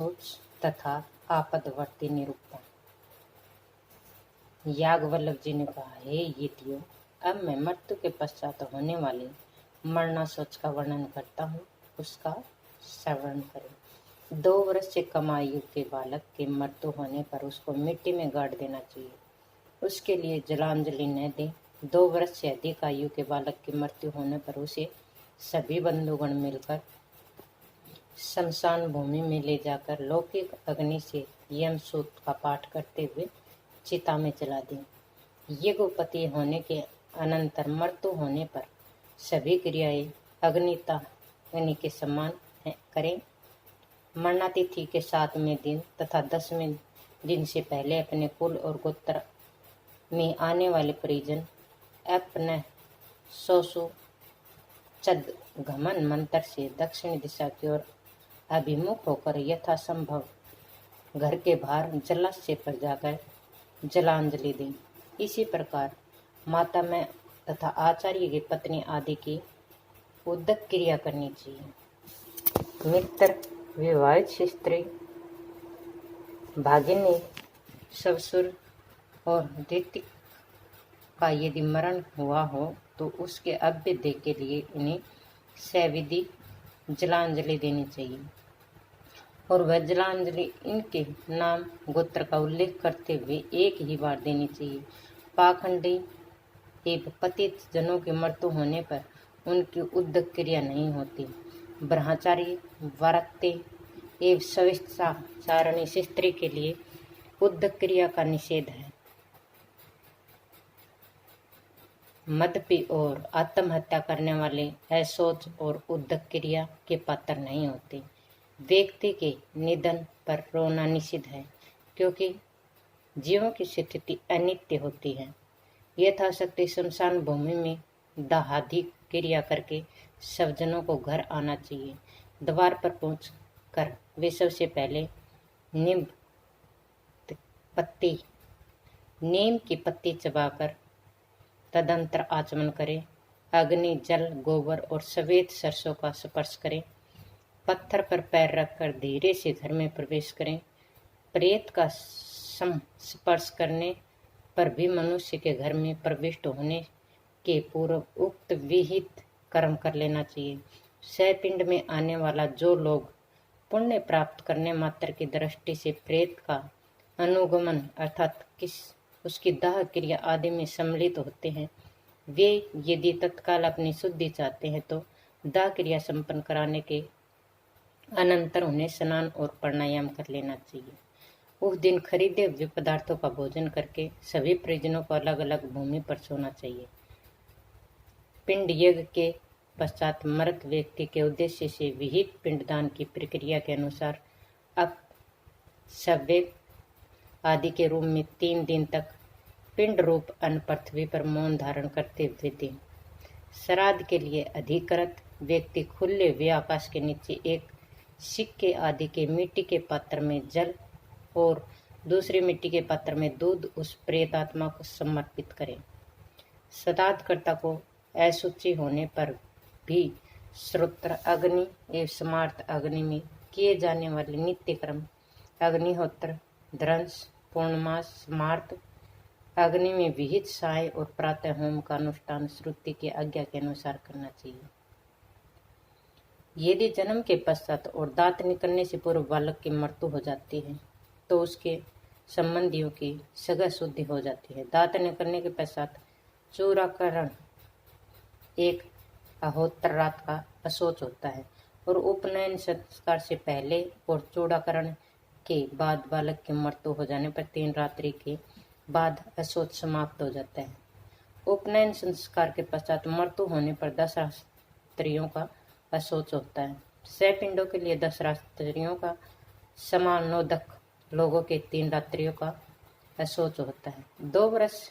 सोच तथा आपदवर्ती निरूपण। याज्ञवल्क्य जी ने कहा, हे यतियों, अब मैं मृत्यु के पश्चात होने वाली मरणासोच का वर्णन करता हूँ, उसका श्रवण करें। 2 वर्ष से कम आयु के बालक के मृत्यु होने पर उसको मिट्टी में गाड़ देना चाहिए, उसके लिए जलांजलि न दे। 2 वर्ष से अधिक आयु के बालक की मृत्यु होने पर उसे सभी बंधुगण मिलकर शमशान भूमि में ले जाकर लौकिक अग्नि से यम सूत्र का पाठ करते हुए चिता में जला दें। यज्ञोपति होने के अनंतर मृत्यु होने पर सभी क्रियाएं अग्नि के समान करें। मरणातिथि के 7वें दिन तथा 10वें दिन से पहले अपने कुल और गोत्र में आने वाले परिजन अपने सौसु चद घमन मंत्र से दक्षिण दिशा की ओर अभिमुख होकर यथासंभव घर के बाहर जलाशय पर जाकर जलांजलि दें। इसी प्रकार माता में तथा आचार्य की पत्नी आदि की उद्दक क्रिया करनी चाहिए। मित्र, विवाहित स्त्री, भागिनी, ससुर और ऋतिक का यदि मरण हुआ हो तो उसके अभ्युदय के लिए इन्हें सविधि जलांजलि देनी चाहिए और वह जलांजलि इनके नाम गोत्र का उल्लेख करते हुए एक ही बार देनी चाहिए। पाखंडी एवं पतित जनों की मृत्यु होने पर उनकी उद्दक क्रिया नहीं होती। ब्रह्मचारी, वारक्ते एवं स्वेच्छाचारिणी स्त्री के लिए उद्दक क्रिया का निषेध है। मद्यपी और आत्महत्या करने वाले अशौच और उद्दक क्रिया के पात्र नहीं होते। व्यक्ति के निधन पर रोना निषिद्ध है, क्योंकि जीवों की स्थिति अनित्य होती है। यथाशक्ति शमशान भूमि में दाहादि क्रिया करके सज्जनों को घर आना चाहिए। द्वार पर पहुंचकर वे सबसे पहले नीम की पत्ती चबाकर तदंतर आचमन करें। अग्नि, जल, गोबर और सफेद सरसों का स्पर्श करें। पत्थर पर पैर रखकर धीरे से घर में प्रवेश करें। प्रेत का स्पर्श करने पर भी मनुष्य के घर में प्रविष्ट होने के पूर्व उक्त विहित कर्म कर लेना चाहिए। सहपिंड में आने वाला जो लोग पुण्य प्राप्त करने मात्र की दृष्टि से प्रेत का अनुगमन अर्थात उसकी दाह क्रिया आदि में सम्मिलित होते हैं, वे यदि तत्काल अपनी शुद्धि चाहते हैं तो दाह क्रिया संपन्न कराने के अनंतर उन्हें स्नान और प्राणायाम कर लेना चाहिए। उस दिन खरीदे हुए पदार्थों का भोजन करके सभी परिजनों को अलग अलग भूमि पर सोना चाहिए। पिंड यज्ञ के पश्चात मृत व्यक्ति के उद्देश्य से विहित पिंडदान की प्रक्रिया के अनुसार अब सव्य आदि के रूप में 3 दिन तक पिंड रूप अन्न पृथ्वी पर मौन धारण करते हुए दें। श्राद्ध के लिए अधिकृत व्यक्ति खुले हुए आकाश के नीचे एक सिक्के आदि के मिट्टी के पात्र में जल और दूसरे मिट्टी के पात्र में दूध उस प्रेतात्मा को समर्पित करें। श्राद्धकर्ता को अशुचि होने पर भी श्रोत्र अग्नि एवं स्मार्त अग्नि में किए जाने वाले नित्य कर्म अग्निहोत्र, ध्वंस, पूर्णमास, स्मार्त अग्नि में विहित साय और प्रातः होम का अनुष्ठान श्रुति की आज्ञा के अनुसार करना चाहिए। यदि जन्म के पश्चात और दांत निकलने से पूर्व बालक की मृत्यु हो जाती है तो उसके संबंधियों की सगा शुद्धि हो जाती है। दांत निकलने के पश्चात चूड़ाकरण एक अहोत्र रात का अशौच होता है और उपनयन संस्कार से पहले और चूड़ाकरण के बाद बालक की मृत्यु हो जाने पर 3 रात्रि के बाद अशौच समाप्त हो जाता है। उपनयन संस्कार के पश्चात मृत्यु होने पर 10 रात्रियों का अशौच होता है। सहपिंडों के लिए 10 रात्रियों का, समानोदक लोगों के 3 रात्रियों का अशौच होता है। 2 वर्ष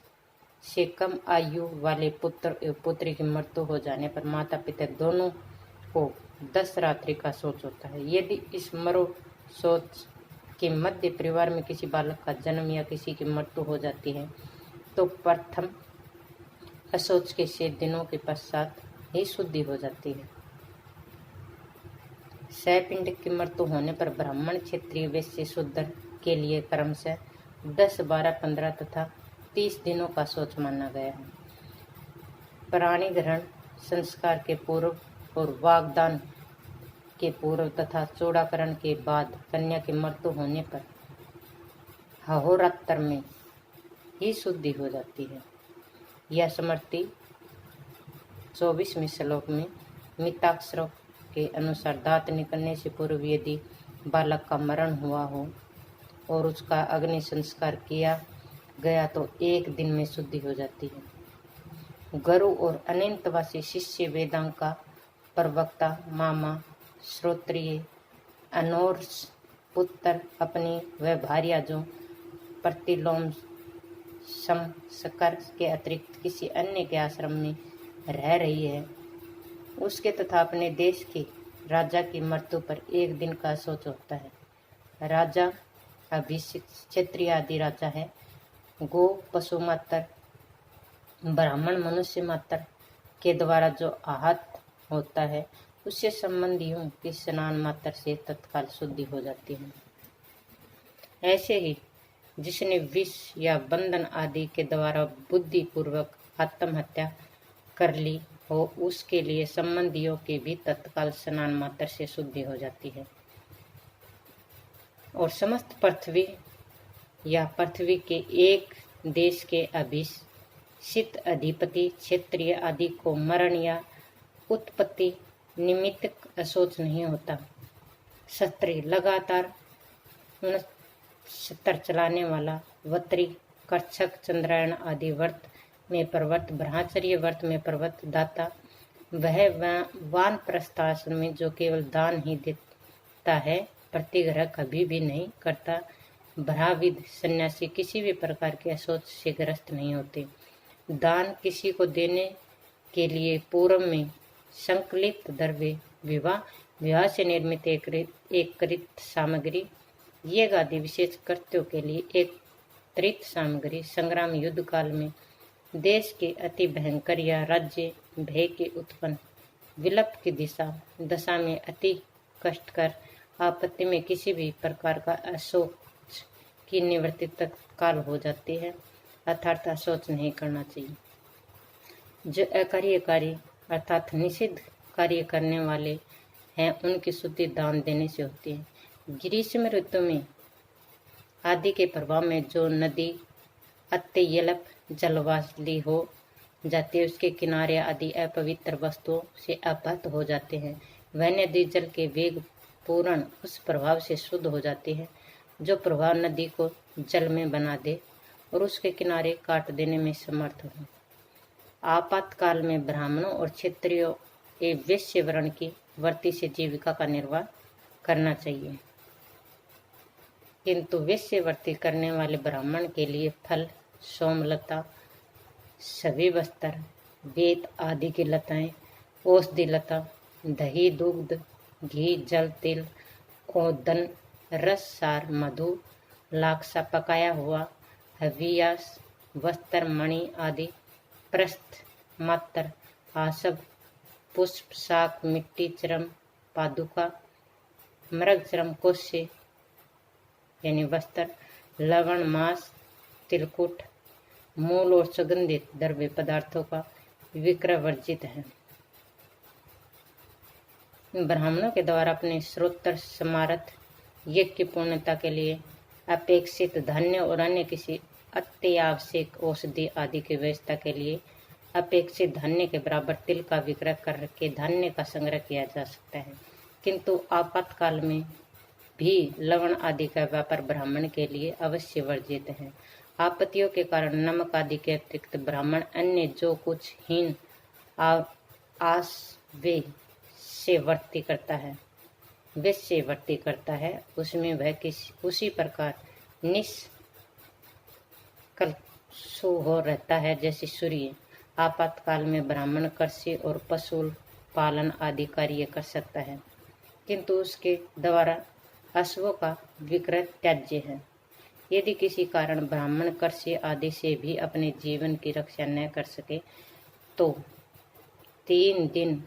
से कम आयु वाले पुत्र एवं पुत्री की मृत्यु हो जाने पर माता पिता दोनों को 10 रात्रि का शौच होता है। यदि इस मरो शौच के मध्य परिवार में किसी बालक का जन्म या किसी की मृत्यु हो जाती है तो प्रथम अशौच के 6 दिनों के पश्चात ही शुद्धि हो जाती है। सैपिंड की मृत्यु होने पर ब्राह्मण, क्षत्रिय, वैश्य, शूद्र के लिए क्रमशः 10, 12, 15 तथा 30 दिनों का शौच माना गया है। प्राणी ग्रहण संस्कार के पूर्व और वागदान के पूर्व तथा चूड़ाकरण के बाद कन्या की मृत्यु होने पर अहोरात्र में ही शुद्धि हो जाती है। यह स्मृति 24वें श्लोक में मिताक्षरों के अनुसार दांत निकलने से पूर्व यदि बालक का मरण हुआ हो और उसका अग्नि संस्कार किया गया तो 1 दिन में शुद्धि हो जाती है। गुरु और अनंतवासी शिष्य, वेदांग का प्रवक्ता, मामा, श्रोत्रिय, अनोर्स पुत्र, अपनी व भार्या जो प्रतिलोम संस्कार के अतिरिक्त किसी अन्य के आश्रम में रह रही है, उसके तथा अपने देश के राजा की मृत्यु पर 1 दिन का शौच होता है। राजा अभिषिक्त क्षत्रिय आदि राजा है। गो पशु मात्र, ब्राह्मण मनुष्य मात्र के द्वारा जो आहत होता है उससे संबंधियों की स्नान मात्र से तत्काल शुद्धि हो जाती है। ऐसे ही जिसने विष या बंधन आदि के द्वारा बुद्धिपूर्वक आत्महत्या कर ली हो उसके लिए संबंधियों की भी तत्काल स्नान मात्र से शुद्धि हो जाती है। और समस्त पृथ्वी या पृथ्वी के एक देश के अभिषिक्त अधिपति, क्षेत्रीय आदि को मरण या उत्पत्ति निमित्त अशोच नहीं होता। क्षत्रिय लगातार 69 चलाने वाला, वत्री, कर्छक, चंद्रायण आदि व्रत में प्रवृत्त, ब्रह्मचर्य व्रत में प्रवृत्त, दाता वह वानप्रस्थ आश्रम में जो केवल दान ही देता है, प्रतिग्रह कभी भी नहीं करता। ब्राह्मण सन्यासी किसी भी प्रकार के अशोच से ग्रस्त नहीं होते। दान किसी को देने के लिए पूर्व में संकलित द्रव्य, विवाह से निर्मित एकत्रित सामग्री, ये आदि विशेष कृत्यों के लिए एकत्रित सामग्री, संग्राम युद्ध काल में देश के अति भयंकर या राज्य भय के उत्पन्न विलप की दशा में अति कष्टकर आपत्ति में किसी भी प्रकार का अशोच की निवृत्ति तत्काल हो जाती है, अर्थात अशोच नहीं करना चाहिए। जो अकार्यकारी अर्थात निषिद्ध कार्य करने वाले हैं उनकी शुद्धि दान देने से होती है। ग्रीष्म ऋतु में आदि के प्रभाव में जो नदी अत्यल्प जलवाली हो जाती है उसके किनारे आदि अपवित्र वस्तुओं से अपहत हो जाते हैं। वह नदी जल के वेग पूर्ण उस प्रभाव से शुद्ध हो जाती है जो प्रभाव नदी को जल में बना दे और उसके किनारे काट देने में समर्थ हो। आपातकाल में ब्राह्मणों और क्षत्रियों के वैश्य वर्ण की वृत्ति से जीविका का निर्वाह करना चाहिए, किंतु वैश्यवृत्ति करने वाले ब्राह्मण के लिए फल, सोमलता, सभी वस्त्र, वेत आदि की लताएं, औषधि लता, दही, दुग्ध, घी, जल, तिल, ओदन, रस, सार, मधु, लाक्सा, पकाया हुआ, हवियास, वस्त्र, मणि आदि, प्रस्थ, मात्र, आसव, पुष्प, शाक, मिट्टी, चरम, पादुका, मृग, चरम, कोष्य यानी वस्त्र, लवण, मांस, तिलकुट, मूल और सुगंधित द्रव्य पदार्थों का विक्रय वर्जित है। ब्राह्मणों के द्वारा अपने श्रोत्र समारथ यज्ञ की पूर्णता के लिए अपेक्षित धान्य और अन्य किसी अत्यावश्यक औषधि आदि की व्यवस्था के लिए अपेक्षित धान्य के बराबर तिल का विक्रय करके धान्य का संग्रह किया जा सकता है, किंतु आपातकाल में भी लवण आदि का व्यापार ब्राह्मण के लिए अवश्य वर्जित है। आपत्तियों के कारण नमक आदि के अतिरिक्त ब्राह्मण अन्य जो कुछ हीन आसवे से वर्ती करता है उसमें वह उसी प्रकार निष्कलुष हो रहता है जैसे सूर्य। आपातकाल में ब्राह्मण कृषि और पशु पालन आदि कार्य कर सकता है, किंतु उसके द्वारा अश्वों का विक्रय त्याज्य है। यदि किसी कारण ब्राह्मण कृषि आदि से भी अपने जीवन की रक्षा न कर सके तो 3 दिन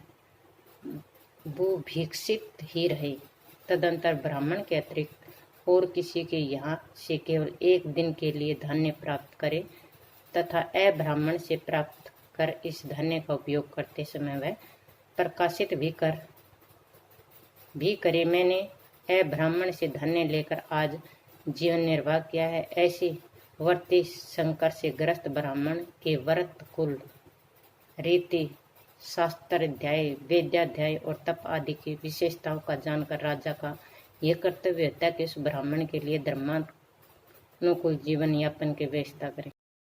वो भिक्षित ही रहे। तदंतर ब्राह्मण के अतिरिक्त और किसी के यहाँ से केवल एक दिन के लिए धान्य प्राप्त करे तथा अब्राह्मण से प्राप्त कर इस धान्य का उपयोग करते समय वह प्रकाशित भी करे। मैंने अब्राह्मण से धान्य लेकर आज जीवन निर्वाह किया है। ऐसी वर्ती संकर से ग्रस्त ब्राह्मण के व्रत, कुल, रीति, शास्त्राध्याय, वेदाध्याय और तप आदि की विशेषताओं का जानकर राजा का यह कर्तव्य होता है कि उस ब्राह्मण के लिए धर्मानुकूल जीवन यापन की व्यवस्था करें।